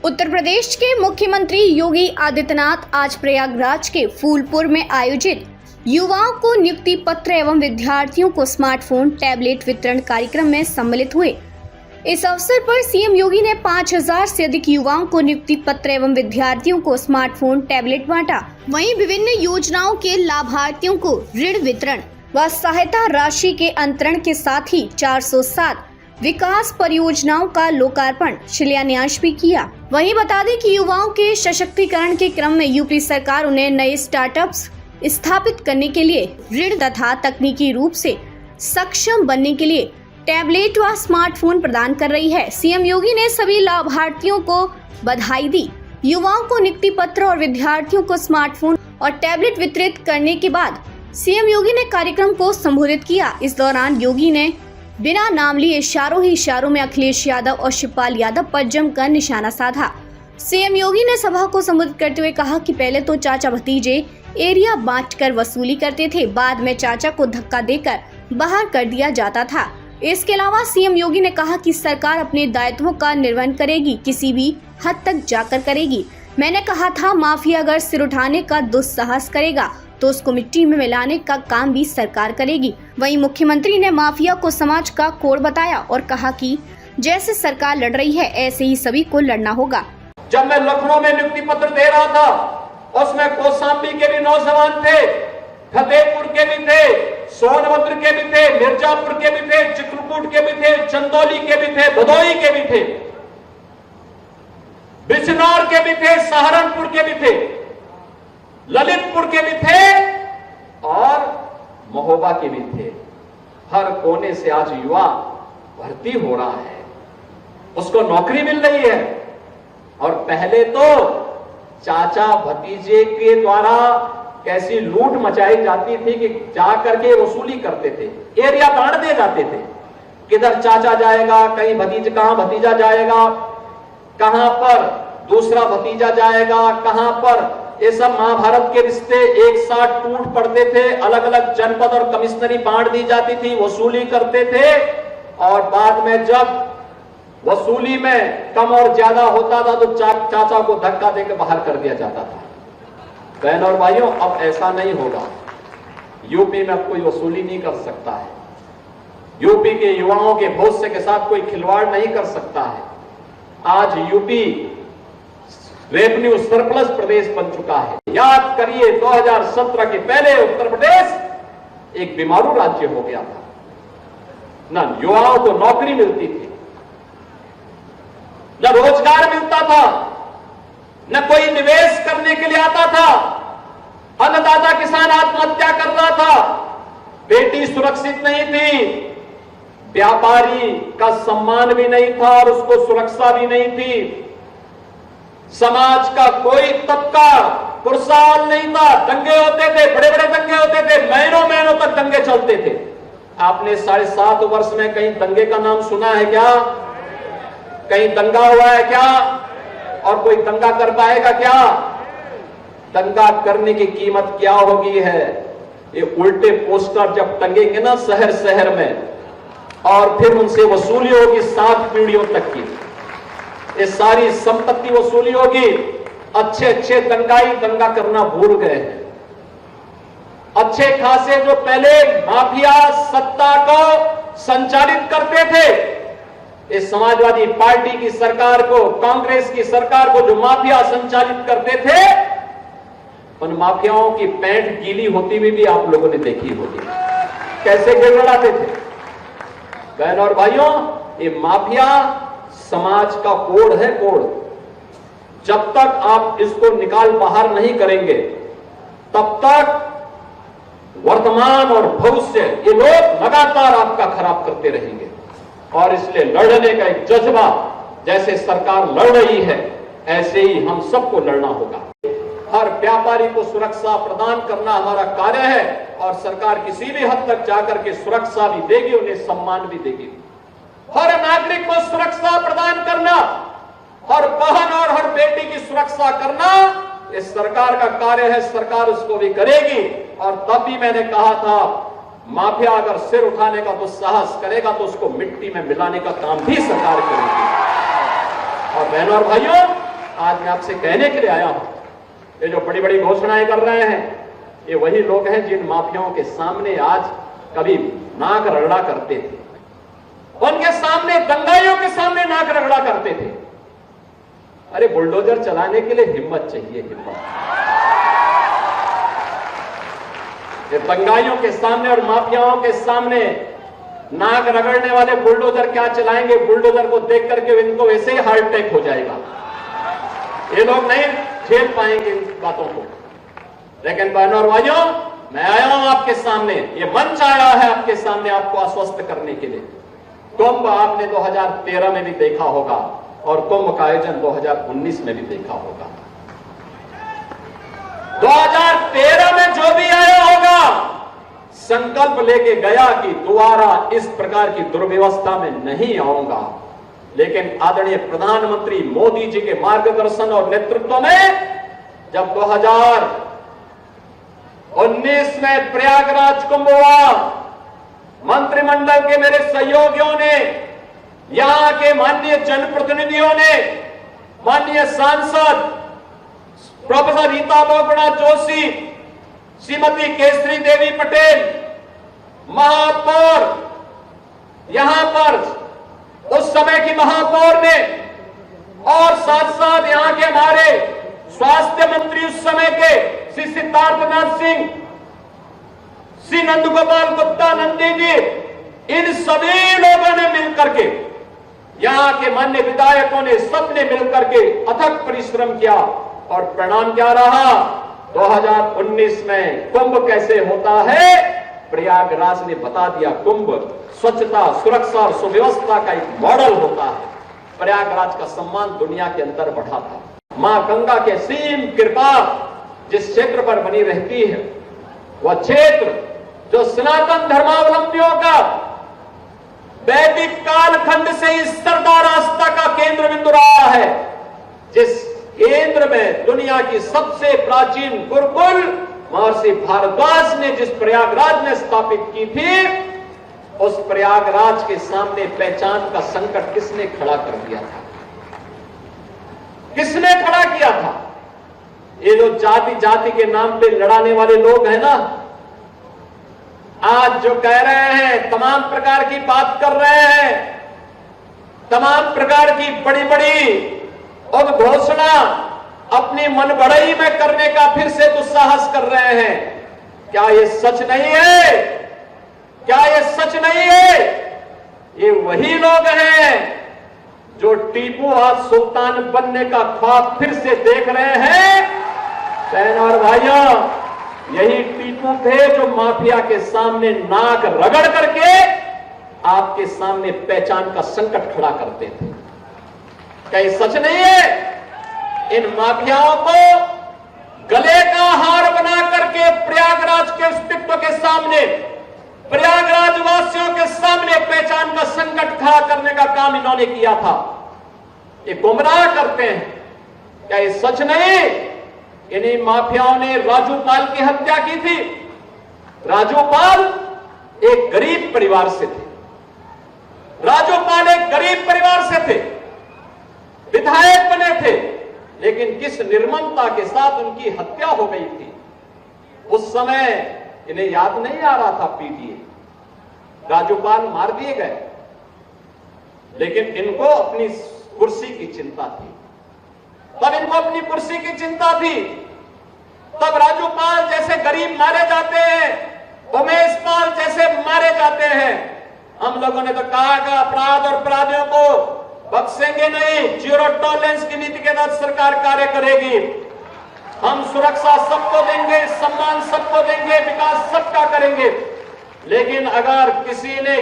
उत्तर प्रदेश के मुख्यमंत्री योगी आदित्यनाथ आज प्रयागराज के फूलपुर में आयोजित युवाओं को नियुक्ति पत्र एवं विद्यार्थियों को स्मार्टफोन टैबलेट वितरण कार्यक्रम में सम्मिलित हुए। इस अवसर पर सीएम योगी ने 5000 से अधिक युवाओं को नियुक्ति पत्र एवं विद्यार्थियों को स्मार्टफोन टैबलेट बांटा। वहीं विभिन्न योजनाओं के लाभार्थियों को ऋण वितरण व सहायता राशि के अंतरण के साथ ही 407 विकास परियोजनाओं का लोकार्पण शिलान्यास भी किया। वहीं बता दें कि युवाओं के सशक्तिकरण के क्रम में यूपी सरकार उन्हें नए स्टार्टअप्स स्थापित करने के लिए ऋण तथा तकनीकी रूप से सक्षम बनने के लिए टैबलेट व स्मार्टफोन प्रदान कर रही है। सीएम योगी ने सभी लाभार्थियों को बधाई दी। युवाओं को नियुक्ति पत्र और विद्यार्थियों को स्मार्टफोन और टैबलेट वितरित करने के बाद सीएम योगी ने कार्यक्रम को संबोधित किया। इस दौरान योगी ने बिना नाम लिए इशारों में अखिलेश यादव और शिवपाल यादव पर जमकर निशाना साधा। सीएम योगी ने सभा को संबोधित करते हुए कहा कि पहले तो चाचा भतीजे एरिया बांटकर वसूली करते थे, बाद में चाचा को धक्का देकर बाहर कर दिया जाता था। इसके अलावा सीएम योगी ने कहा कि सरकार अपने दायित्वों का निर्वहन करेगी, किसी भी हद तक जाकर करेगी। मैंने कहा था माफिया अगर सिर उठाने का दुस्साहस करेगा तो उसको मिट्टी में मिलाने का काम भी सरकार करेगी। वहीं मुख्यमंत्री ने माफिया को समाज का कोड़ बताया और कहा कि जैसे सरकार लड़ रही है ऐसे ही सभी को लड़ना होगा। जब मैं लखनऊ में नियुक्ति पत्र दे रहा था, उसमें कौशाम्बी के भी नौजवान थे, फतेहपुर के भी थे, सोनभद्र के भी थे, मिर्जापुर के भी थे, चित्रकूट के भी थे, चंदौली के भी थे, भदोही के भी थे, बिजनौर के भी थे, सहारनपुर के भी थे, ललितपुर के भी थे और महोबा के भी थे। हर कोने से आज युवा भर्ती हो रहा है, उसको नौकरी मिल रही है। और पहले तो चाचा भतीजे के द्वारा कैसी लूट मचाई जाती थी कि जा करके वसूली करते थे, एरिया बांट दिए जाते थे, किधर चाचा जाएगा, कहीं भतीजा, कहां भतीजा जाएगा, कहां पर दूसरा भतीजा जाएगा, कहां पर। ये सब महाभारत के रिश्ते एक साथ टूट पड़ते थे, अलग अलग जनपद और कमिश्नरी बांट दी जाती थी, वसूली करते थे और बाद में जब वसूली में कम और ज्यादा होता था तो चाचा को धक्का देकर बाहर कर दिया जाता था। बहन और भाइयों, अब ऐसा नहीं होगा। यूपी में अब कोई वसूली नहीं कर सकता है। यूपी के युवाओं के भविष्य के साथ कोई खिलवाड़ नहीं कर सकता है। आज यूपी रेवेन्यू सरप्लस प्रदेश बन चुका है। याद करिए 2017 के पहले उत्तर प्रदेश एक बीमारू राज्य हो गया था। न युवाओं को नौकरी मिलती थी, न रोजगार मिलता था, न कोई निवेश करने के लिए आता था। अन्नदाता किसान आत्महत्या कर रहा था, बेटी सुरक्षित नहीं थी, व्यापारी का सम्मान भी नहीं था और उसको सुरक्षा भी नहीं थी। समाज का कोई तबका खुशहाल नहीं था। दंगे होते थे, बड़े बड़े दंगे होते थे, महीनों तक दंगे चलते थे। आपने 7.5 वर्ष में कहीं दंगे का नाम सुना है क्या? कहीं दंगा हुआ है क्या? और कोई दंगा कर पाएगा क्या? दंगा करने की कीमत क्या होगी है? ये उल्टे पोस्टर जब टंगेंगे ना शहर शहर में और फिर उनसे वसूली होगी 7 पीढ़ियों तक की, ये सारी संपत्ति वसूली होगी। अच्छे दंगाई दंगा करना भूल गए हैं। अच्छे खासे जो पहले माफिया सत्ता को संचालित करते थे, इस समाजवादी पार्टी की सरकार को, कांग्रेस की सरकार को जो माफिया संचालित करते थे, उन माफियाओं की पैंट गीली होती हुई भी आप लोगों ने देखी होगी, कैसे गिड़गिड़ाते थे। बहन और भाइयों, ये माफिया समाज का कोड है, कोड। जब तक आप इसको निकाल बाहर नहीं करेंगे तब तक वर्तमान और भविष्य ये लोग लगातार आपका खराब करते रहेंगे। और इसलिए लड़ने का एक जज्बा, जैसे सरकार लड़ रही है ऐसे ही हम सबको लड़ना होगा। हर व्यापारी को सुरक्षा प्रदान करना हमारा कार्य है और सरकार किसी भी हद तक जाकर के सुरक्षा भी देगी, उन्हें सम्मान भी देगी। हर नागरिक को सुरक्षा प्रदान करना, हर बहन और हर बेटी की सुरक्षा करना इस सरकार का कार्य है। सरकार उसको भी करेगी। और तब भी मैंने कहा था, माफिया अगर सिर उठाने का दुस्साहस करेगा तो उसको मिट्टी में मिलाने का काम भी सरकार करेगी। और बहनों और भाइयों, आज मैं आपसे कहने के लिए आया हूं, ये जो बड़ी बड़ी घोषणाएं कर रहे हैं, ये वही लोग हैं जिन माफियाओं के सामने आज कभी नाक रगड़ा करते थे, उनके सामने, दंगाइयों के सामने नाक रगड़ा करते थे। अरे बुलडोजर चलाने के लिए हिम्मत चाहिए, हिम्मत। ये दंगाइयों के सामने और माफियाओं के सामने नाक रगड़ने वाले बुलडोजर क्या चलाएंगे? बुलडोजर को देख करके इनको वैसे ही हार्ट अटैक हो जाएगा। ये लोग नहीं झेल पाएंगे इन बातों को। लेकिन बहनों और भाइयों, मैं आया हूं आपके सामने, ये मंच आया है आपके सामने आपको आश्वस्त करने के लिए। कुंभ आपने 2013 में भी देखा होगा और कुंभ का आयोजन 2019 में भी देखा होगा। 2013 में जो भी आया होगा, संकल्प लेके गया कि दोबारा इस प्रकार की दुर्व्यवस्था में नहीं आऊंगा। लेकिन आदरणीय प्रधानमंत्री मोदी जी के मार्गदर्शन और नेतृत्व में जब 2019 में प्रयागराज कुंभ हुआ, मंत्रिमंडल के मेरे सहयोगियों ने, यहां के माननीय जनप्रतिनिधियों ने, माननीय सांसद प्रोफेसर रीता बहुगुणा जोशी, श्रीमती केसरी देवी पटेल, महापौर, यहां पर उस समय की महापौर ने, और साथ साथ यहां के हमारे स्वास्थ्य मंत्री उस समय के श्री सिद्धार्थनाथ सिंह, श्री नंदगोपाल गुप्ता नंदी जी, इन सभी लोगों ने मिलकर के, यहां के माननीय विधायकों ने, सबने मिलकर के अथक परिश्रम किया और परिणाम क्या रहा? 2019 में कुंभ कैसे होता है प्रयागराज ने बता दिया। कुंभ स्वच्छता, सुरक्षा और सुव्यवस्था का एक मॉडल होता है। प्रयागराज का सम्मान दुनिया के अंदर बढ़ा था। मां गंगा के असीम कृपा जिस क्षेत्र पर बनी रहती है, वह क्षेत्र जो सनातन धर्मावलंबियों का वैदिक कालखंड से इस सरदार आस्था का केंद्र बिंदु रहा है, जिस केंद्र में दुनिया की सबसे प्राचीन गुरुकुल महर्षि भारद्वाज ने जिस प्रयागराज में स्थापित की थी, उस प्रयागराज के सामने पहचान का संकट किसने खड़ा कर दिया था? किसने खड़ा किया था? ये जो जाति जाति के नाम पे लड़ाने वाले लोग हैं ना, आज जो कह रहे हैं, तमाम प्रकार की बात कर रहे हैं, तमाम प्रकार की बड़ी बड़ी घोषणा अपनी मनबड़ई में करने का फिर से दुस्साहस कर रहे हैं। क्या ये सच नहीं है? क्या ये सच नहीं है? ये वही लोग हैं जो टीपू आज सुल्तान बनने का ख्वाब फिर से देख रहे हैं। बहनों और भाइयों, यही टीपू थे जो माफिया के सामने नाक रगड़ करके आपके सामने पहचान का संकट खड़ा करते थे। क्या ये सच नहीं है? इन माफियाओं को गले का हार बना करके प्रयागराज के अस्तित्व के सामने, प्रयागराज वासियों के सामने पहचान का संकट खड़ा करने का काम इन्होंने किया था। ये गुमराह करते हैं। क्या ये सच नहीं? इन्हीं माफियाओं ने राजू पाल की हत्या की थी। राजू पाल एक गरीब परिवार से थे। राजू पाल एक गरीब परिवार से थे, विधायक बने थे, लेकिन किस निर्ममता के साथ उनकी हत्या हो गई थी। उस समय इन्हें याद नहीं आ रहा था पीटीए, राजूपाल मार दिए गए, लेकिन इनको अपनी कुर्सी की चिंता थी। तब इनको अपनी कुर्सी की चिंता थी। तब राजूपाल जैसे गरीब मारे जाते हैं, उमेश पाल जैसे मारे जाते हैं। हम लोगों ने तो कहा कि अपराध और अपराधियों को बख्शेंगे नहीं, जीरो टॉलरेंस की नीति के तहत सरकार कार्य करेगी। हम सुरक्षा सबको देंगे, सम्मान सबको देंगे, विकास सबका करेंगे। लेकिन अगर किसी ने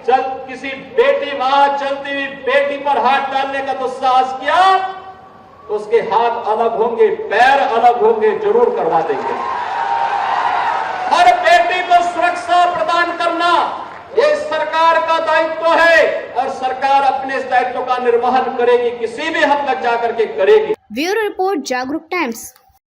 किसी बेटी वहां चलती हुई बेटी पर हाथ डालने का दुस्साहस किया तो उसके हाथ अलग होंगे, पैर अलग होंगे, जरूर करवा देंगे। हर बेटी को सुरक्षा प्रदान करना ये सरकार का दायित्व है और सरकार अपने इस दायित्व का निर्वहन करेगी, किसी भी हद तक जाकर के करेगी। ब्यूरो रिपोर्ट, जागरूक टाइम्स।